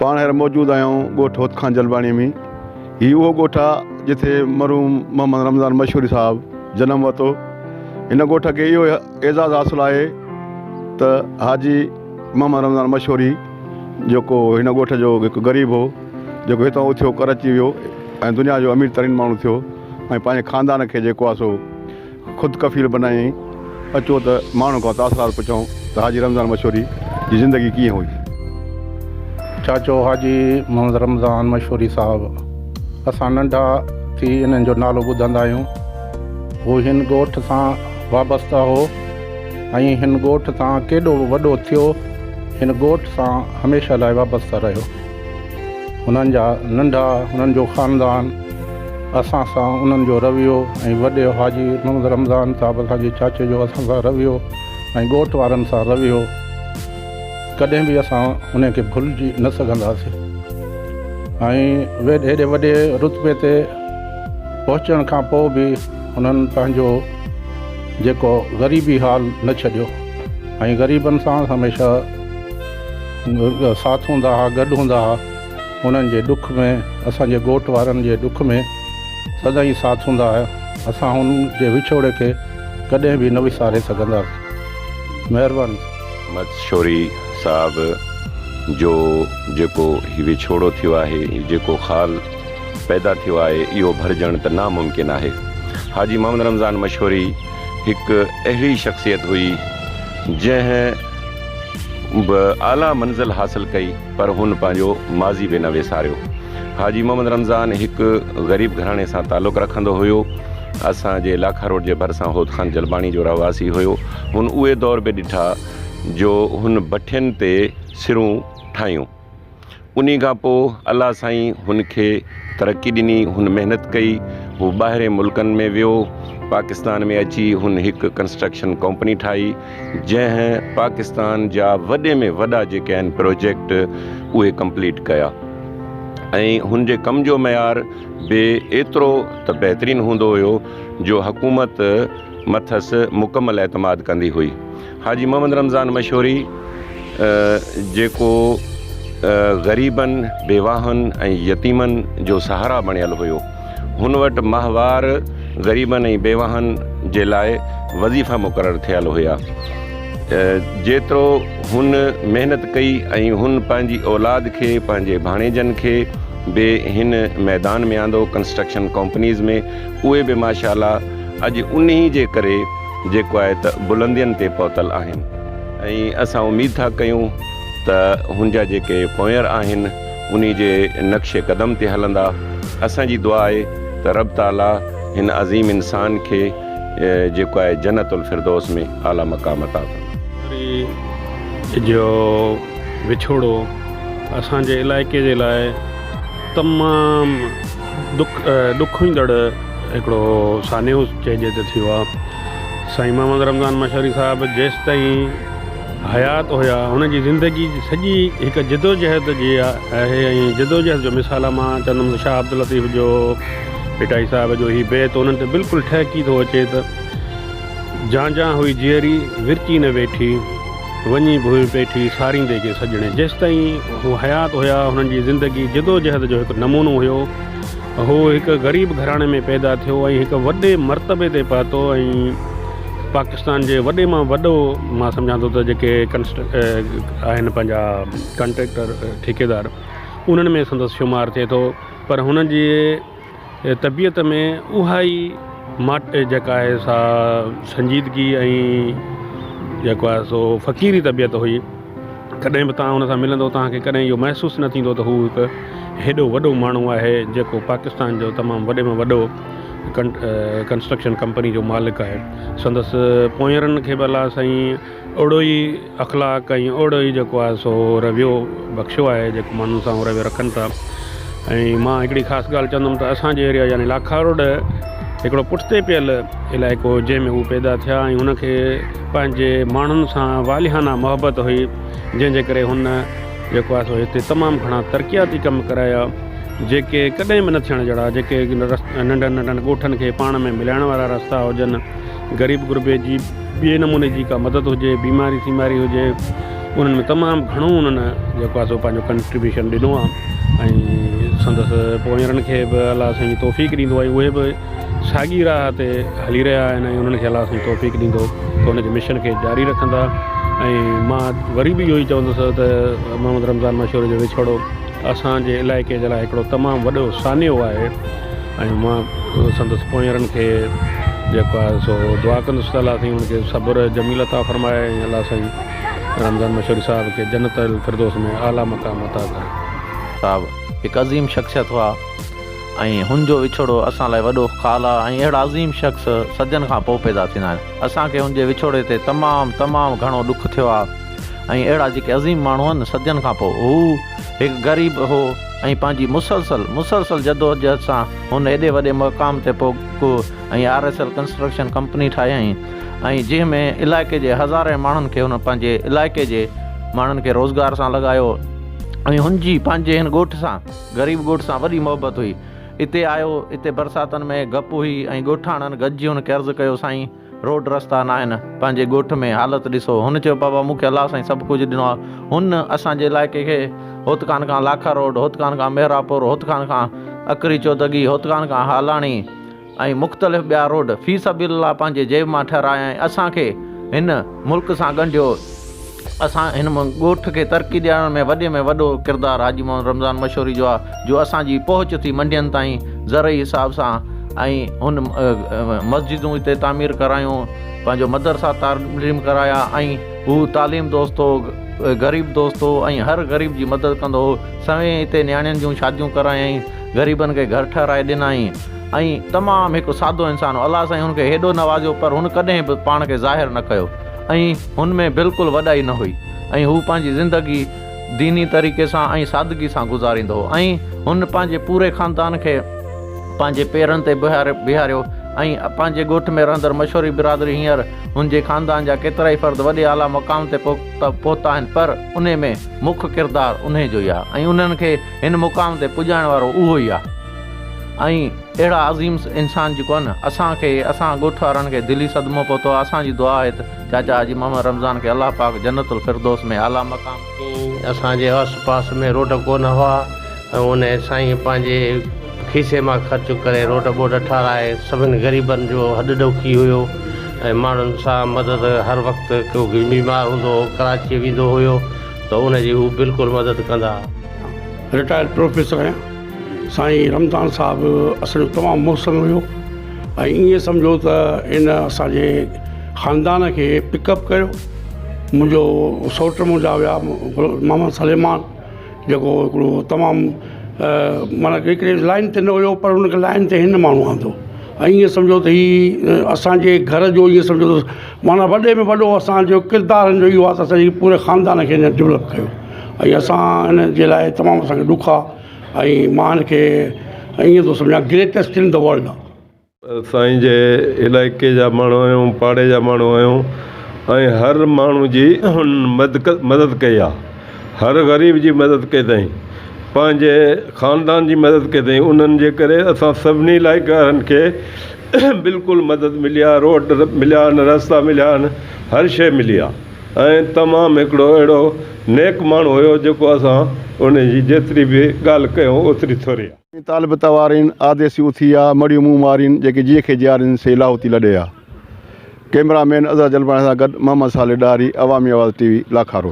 पाण हींअर मौजूदु आहियूं ॻोठु होत खां जलबाणी में। हीउ उहो ॻोठु आहे जिथे मरहूम मोहम्मद रमज़ान मशहूरी साहिबु जनमु वरितो। हिन ॻोठ खे इहो एज़ाज़ु हासिलु आहे त हाजी मोहम्मद रमज़ान मशहूरी जेको हिन ॻोठ जो हिकु ग़रीब हो, जेको हितां उथियो कराची वियो ऐं दुनिया जो अमीर तरीन माण्हू थियो ऐं पंहिंजे ख़ानदान खे जेको आहे सो ख़ुदि कफ़ील बनाई। अचो त माण्हू खां तासरात पुछूं त हाजी रमज़ान मशहूरी जी ज़िंदगी कीअं हुई। चाचो हाजी मोहम्मद रमज़ान मशहूरी साहिबु, असां नंढा थी इन्हनि जो नालो ॿुधंदा आहियूं। हू हिन ॻोठ सां वाबस्ता हो ऐं हिन ॻोठ सां केॾो वॾो थियो, हिन ॻोठ सां हमेशह लाइ वाबस्ता रहियो। हुननि जा नंढा, हुननि जो ख़ानदान, असां सां उन्हनि जो रवियो ऐं वॾे हाजी मोहम्मद रमज़ान साहिबु असांजे चाचे जो असां सां रवियो ऐं ॻोठ वारनि सां रवियो कॾहिं बि असां उनखे भुलिजी न सघंदासीं। ऐं हेॾे वॾे रुतबे ते पहुचण खां पोइ बि हुननि पंहिंजो जेको ग़रीबी हाल न छॾियो ऐं ग़रीबनि सां हमेशा साथ हूंदा हुआ, गॾु हूंदा हुआ। उन्हनि जे दुख में, असांजे ॻोठ वारनि जे दुख में सदाईं साथ हूंदा हुआ। असां हुन जे विछोड़े खे कॾहिं बि न विसारे सघंदासीं। महिरबानी। मशहूरी साहिब जो जेको हीउ विछोड़ो थियो आहे, जेको ख़ाल पैदा थियो आहे, इहो भरिजणु त नामुमकिन आहे। हाजी मोहम्मद रमज़ान मशहूरी हिकु अहिड़ी शख़्सियत हुई जंहिं बि आला मंज़िल हासिलु कई, पर हुन पंहिंजो माज़ी बि न विसारियो। हाजी मोहम्मद रमज़ान हिकु ग़रीब घराणे सां तालुक़ु रखंदो हुयो। असांजे लाखा रोड जे भरिसां होत खान जलबाणी जो रहवासी हुयो। हुन उहे दौर बि ॾिठा जो हुन भठियुनि ते सिरूं ठाहियूं। उन खां पोइ अलाह साईं हुनखे तरक़ी ॾिनी, हुन महिनत कई, हू ॿाहिरि मुल्कनि में वियो। पाकिस्तान में अची हुन हिकु कंस्ट्रक्शन कंपनी ठाही जंहिं पाकिस्तान जा वॾे में वॾा जेके आहिनि प्रोजेक्ट उहे कंप्लीट कया ऐं हुन जे कम जो मयार बि एतिरो त बहितरीनु हूंदो हुयो जो हुकूमत मथसि मुकमल एतमाद कंदी हुई। हाजी मोहम्मद रमज़ान मशहूरी जेको ग़रीबनि, बेवाहनि ऐं यतीमनि जो सहारा बणियलु हुयो। हुन वटि माहवार ग़रीबनि ऐं बेवाहनि जे लाइ वज़ीफ़ा मुक़ररु थियल हुया। जेतिरो हुन महिनत कई ऐं हुन पंहिंजी औलाद खे, पंहिंजे भाणेजनि खे बि हिन मैदान में आंदो कंस्ट्रक्शन कंपनीज़ में, उहे बि माशाअल्लाह अॼु उन जे करे जेको आहे त बुलंदियुनि ते पहुतल आहिनि। ऐं असां उमेद था कयूं त हुनजा जेके पोयर आहिनि उन जे नक्शे क़दम ते हलंदा। असांजी दुआ आहे त रब ताला हिन अज़ीम इंसान खे जेको आहे जन्नतुल फिरदौस में आला मक़ाम अता जो विछोड़ो असांजे इलाइक़े जे लाइ तमामु ॾुखींदड़ हिकिड़ो सान्यो चइजे त थियो आहे। साईं मोहम्मद रमज़ान मशहूरी साहिबु जेसि ताईं हयात हुया, हुनजी ज़िंदगी सॼी हिकु जदोजहद जी आहे ऐं जदोजहद जो मिसाल मां चवंदुमि शाह अब्दुल लतीफ़ जो पिटाई साहिब जो हीउ बैत उन्हनि ते बिल्कुलु ठहकी थो अचे त जां हुई जीअरी विरकी न वेठी, वञी भुई वेठी सारींदे के सजणे। जेसि ताईं हू हयात हुया, हुननि जी ज़िंदगी जदोजहद जो हिकु नमूनो हुयो। हू हिकु ग़रीब घराणे में पैदा थियो ऐं हिकु वॾे मर्तबे ते पहुतो ऐं पाकिस्तान जे वॾे मां वॾो मां सम्झां थो त जेके आहिनि पंहिंजा कॉन्ट्रेक्टर, ठेकेदार, उन्हनि में संदसि शुमारु थिए थो। पर हुननि जी तबियत में उहा ई जेका आहे सा संजीदगी ऐं जेको आहे सो फ़क़ीरी तबियत हुई। कॾहिं बि तव्हां हुन सां मिलंदो तव्हांखे कॾहिं इहो महसूसु न थींदो त हू हिकु हेॾो वॾो माण्हू आहे जेको पाकिस्तान जो तमामु वॾे में वॾो कंस्ट्रक्शन कंपनी जो मालिक आहे। संदसि पोयरनि खे भला साईं ओड़ो ई अख़लाक ऐं ओड़ो ई जेको आहे सो रवियो बख़्शियो आहे जेको माण्हुनि सां रवियो रखनि था। ऐं मां हिकिड़ी ख़ासि ॻाल्हि चवंदुमि त असांजे एरिया यानी लाखा रोड हिकिड़ो पुठिते पियल इलाइक़ो जंहिंमें हू पैदा थिया ऐं हुनखे पंहिंजे माण्हुनि सां वालिहाना मोहबत हुई, जंहिंजे करे हुन जेको आहे सो हिते तमामु घणा तरक़ियाती कम कराया जेके कॾहिं बि न थियण जहिड़ा, जेके नंढनि नंढनि ॻोठनि खे पाण में मिलाइण वारा रस्ता हुजनि, ग़रीब गुरबे जी ॿिए नमूने जी का मदद हुजे, बीमारी सीमारी हुजे, उन्हनि में तमामु घणो उन्हनि जेको आहे सो पंहिंजो कंट्रीब्यूशन ॾिनो आहे ऐं संदसि पोयरनि खे बि अलाह साईं तौफ़ीक़ ॾींदो आहे उहे बि साॻी राह ते हली रहिया आहिनि ऐं उन्हनि खे अलाह साईं तौफ़ीक़ ॾींदो त उनजे मिशन खे जारी रखंदा। ऐं मां वरी बि इहो ई चवंदुसि त मोहम्मद रमज़ान मशहूर जो विछोड़ो असांजे इलाइक़े जे लाइ हिकिड़ो तमामु वॾो सान्यो आहे ऐं मां संदसि पोयरनि खे जेको आहे सो दुआ कंदुसि त अलाह साईं उनखे सब्र जमील अता फ़रमाए ऐं अलाह साईं रमज़ान मशहूरी साहिब खे जन्नत अल फिरदौस में आला मक़ाम अता करे। साहब हिकु अज़ीम शख़्सियत हुआ ऐं हुन जो विछोड़ो असां लाइ वॾो ख़ाल आहे ऐं अहिड़ा अज़ीम शख़्स सदियुनि खां पोइ पैदा थींदा आहिनि। असांखे हुन जे विछोड़े ते तमामु घणो ॾुखु थियो आहे ऐं अहिड़ा जेके अज़ीम माण्हू आहिनि सदियुनि खां पोइ हू हिकु ग़रीब हो ऐं पंहिंजी मुसलसल जदोजहद सां हुन एॾे वॾे मक़ाम ते पहुको ऐं RSL कंस्ट्रक्शन कंपनी ठाहियईं ऐं जंहिंमें इलाइक़े जे हज़ारे माण्हुनि खे हुन पंहिंजे इलाइक़े जे माण्हुनि खे रोज़गार सां लॻायो ऐं हुनजी पंहिंजे हिन ॻोठ सां ग़रीब ॻोठ सां वॾी मोहबत हुई। हिते आयो, हिते बरसातनि में गप हुई ऐं ॻोठाणनि गॾिजी हुनखे अर्ज़ु कयो साईं रोड रस्ता न आहिनि, पंहिंजे ॻोठ में हालत ॾिसो। हुन चयो बाबा मूंखे अलाह साईं सभु कुझु ॾिनो आहे। हुन असांजे इलाइक़े खे होतकान खां लाखा रोड, होतकान खां मेहरापुर, होतकान खां अकरी चौदगी, होतकान खां हालाणी ऐं मुख़्तलिफ़ ॿिया रोड फी सबिलिल्लाह पंहिंजे जेब मां ठाहिराया ऐं असांखे हिन मुल्क सां ॻंढियो। असां हिन ॻोठ खे तरक़ी ॾियण में वॾो किरदारु हाजी मोहम्मद रमज़ान मशहूरी जो आहे जो असांजी पहुच थी मंडियुनि ताईं ज़रई हिसाब सां ऐं हुन मस्जिदूं हिते तामीर करायूं, पंहिंजो मदरसा तालीम कराया ऐं हू तालीम दोस्त हो, ग़रीब दोस्त हो ऐं हर ग़रीब जी मदद कंदो हो। सवें हिते नियाणियुनि जूं शादियूं करायईं, ग़रीबनि खे घर ठाहिराए ॾिनई ऐं तमामु हिकु सादो इंसानु हो। अलाह साईं हुनखे हेॾो नवाज़ियो पर हुन कॾहिं बि पाण खे ज़ाहिर न कयो ऐं हुन में बिल्कुलु वॾाई न हुई ऐं हू पंहिंजी ज़िंदगी दीनी तरीक़े सां ऐं सादगी सां गुज़ारींदो हो ऐं हुन पंहिंजे पूरे ख़ानदान खे पंहिंजे पेरनि ते बीहारियो ऐं पंहिंजे ॻोठ में रहंदड़ मशहूरी बिरादरी हींअर हुनजे ख़ानदान जा केतिरा ई फ़र्द वॾे आला मक़ाम ते पहुता आहिनि पर उन में मुख्य किरदारु उन जो ई आहे ऐं उन्हनि खे हिन मुक़ाम ते पुॼाइण वारो उहो ई आहे। ऐं अहिड़ा अज़ीम इंसान जेको आहे न असां ॻोठ वारनि खे दिली सदमो पहुतो आहे। असांजी दुआ आहे त चाचा हाजी मोहम्मद रमज़ान खे अलाह पाक जन्नतुल फिरदौस में आला मक़ाम। असांजे आस पास में रोड कोन हुआ ऐं उन साईं पंहिंजे खीसे मां ख़र्च करे रोड बोड ठाराए सभिनी ग़रीबनि जो हॾु ॾोखी हुयो ऐं माण्हुनि सां मदद हर वक़्तु को बीमार हूंदो हो कराची वेंदो हुयो त उनजी हू बिल्कुलु मदद कंदा। रिटायर्ड प्रोफेसर आहियां। साईं रमज़ान साहिबु असांजो तमामु मोहसिन हुयो ऐं ईअं सम्झो त इन असांजे ख़ानदान खे पिकअप कयो। मुंहिंजो सौट मुंहिंजा हुआ मोहम्मद सलेमान जेको हिकिड़ो तमामु माना हिकिड़े लाइन ते न हुयो पर हुनखे लाइन ते हिन माण्हू आंदो ऐं ईअं सम्झो त हीअ असांजे घर जो ईअं सम्झो त माना वॾे में वॾो असांजो किरदारु जो इहो आहे त असांजे पूरे ख़ानदान खे हिन डेवलप कयो ऐं असां हिन जे लाइ तमामु असांखे ॾुख आहे ऐं मां हिनखे ईअं थो सम्झां ग्रेटेस्ट इन द वर्ल्ड आहे। साईं जे इलाइक़े जा माण्हू आहियूं, पाड़े जा माण्हू आहियूं ऐं हर माण्हू जी हुन मदद कई आहे, हर ग़रीब जी मदद कई अथई, पंहिंजे ख़ानदान जी मदद कई अथई। उन्हनि जे करे असां सभिनी इलाइक़नि खे बिल्कुलु मदद मिली आहे, रोड मिलिया आहिनि, रस्ता मिलिया आहिनि, हर शइ मिली आहे ऐं तमामु हिकिड़ो अहिड़ो नेक माण्हू हुयो जेको असां उन जी जेतिरी बि ॻाल्हि कयूं ओतिरी थोरी आहे। तालिब तवारीन आदेसी उथिया मड़ियूं मुंहुं मारीन जेके जीअं खे जियारीन से लाहौती लॾे आहे। कैमरामैन अज़हर जलवाणी सां गॾु मोहम्मद साले डारी, अवामी आवाज़ TV, लाखारो।